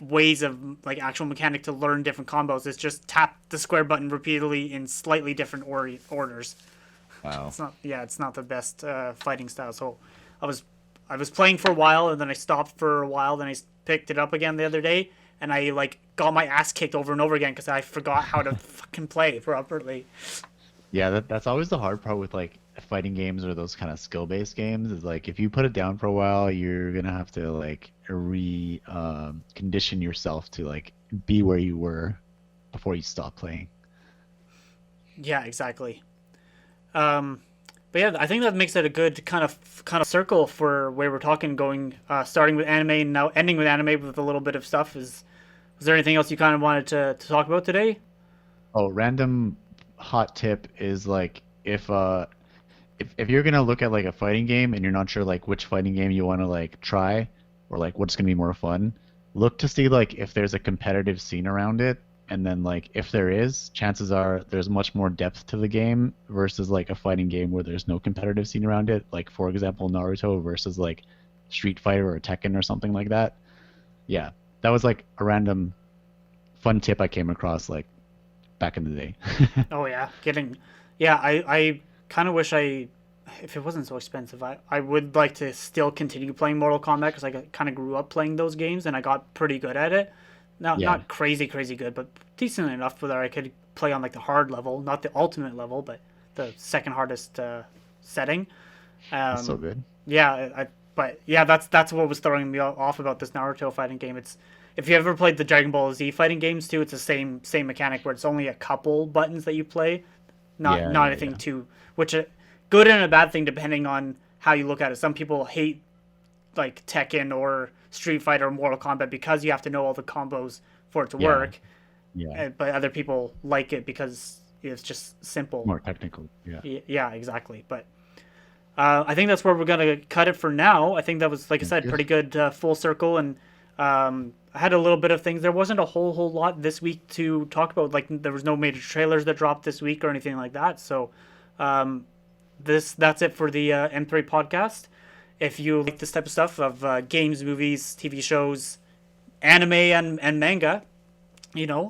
ways of like actual mechanic to learn different combos. It's just tap the square button repeatedly in slightly different orders. Wow. It's not yeah, it's not the best fighting style. So I was I was playing for a while and then I stopped for a while. Then I picked it up again the other day and I like got my ass kicked over and over again because I forgot how to fucking play properly. Yeah, that's always the hard part with like fighting games or those kind of skill-based games is like if you put it down for a while, you're gonna have to like re condition yourself to like be where you were before you stop playing. Yeah, exactly. Um, but yeah, I think that makes it a good kind of circle for where we're talking, going starting with anime and now ending with anime with a little bit of stuff. Was there anything else you kind of wanted to talk about today? Oh, random hot tip is like if you're gonna look at like a fighting game and you're not sure like which fighting game you want to like try or like what's gonna be more fun, look to see like if there's a competitive scene around it, and then like if there is, chances are there's much more depth to the game versus like a fighting game where there's no competitive scene around it. Like for example, Naruto versus like Street Fighter or Tekken or something like that. Yeah, that was like a random fun tip I came across like back in the day. Oh yeah, yeah. I kind of wish if it wasn't so expensive, I would like to still continue playing Mortal Kombat because I kind of grew up playing those games and I got pretty good at it. Yeah, Not crazy good, but decent enough where I could play on like the hard level, not the ultimate level, but the second hardest setting. that's so Um, good. yeah, but yeah, that's what was throwing me off about this Naruto fighting game. It's if you ever played the Dragon Ball Z fighting games too, it's the same mechanic where it's only a couple buttons that you play, Yeah, not yeah, anything yeah. too, which good and a bad thing depending on how you look at it. Some people hate like Tekken or Street Fighter or Mortal Kombat because you have to know all the combos for it to Yeah, work, yeah. but other people like it because it's just simple. More technical. Yeah. Yeah, exactly. But I think that's where we're gonna cut it for now. I think that was, like I Sounds said, good. pretty good full circle, and I had a little bit of things. There wasn't a whole lot this week to talk about. Like there was no major trailers that dropped this week or anything like that. So um, that's it for the M3 podcast. If you like this type of stuff of games, movies, TV shows, anime, and manga,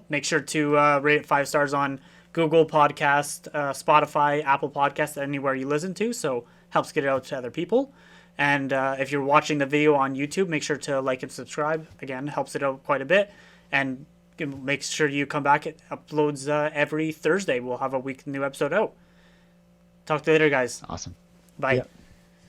make sure to rate it 5 stars on Google Podcast, Spotify, Apple Podcast, anywhere you listen to. So helps get it out to other people. And if you're watching the video on YouTube, make sure to like and subscribe. Again, helps it out quite a bit. And make sure you come back. It uploads every Thursday. We'll have a week new episode out. Talk to you later, guys. Awesome. Bye. Yeah.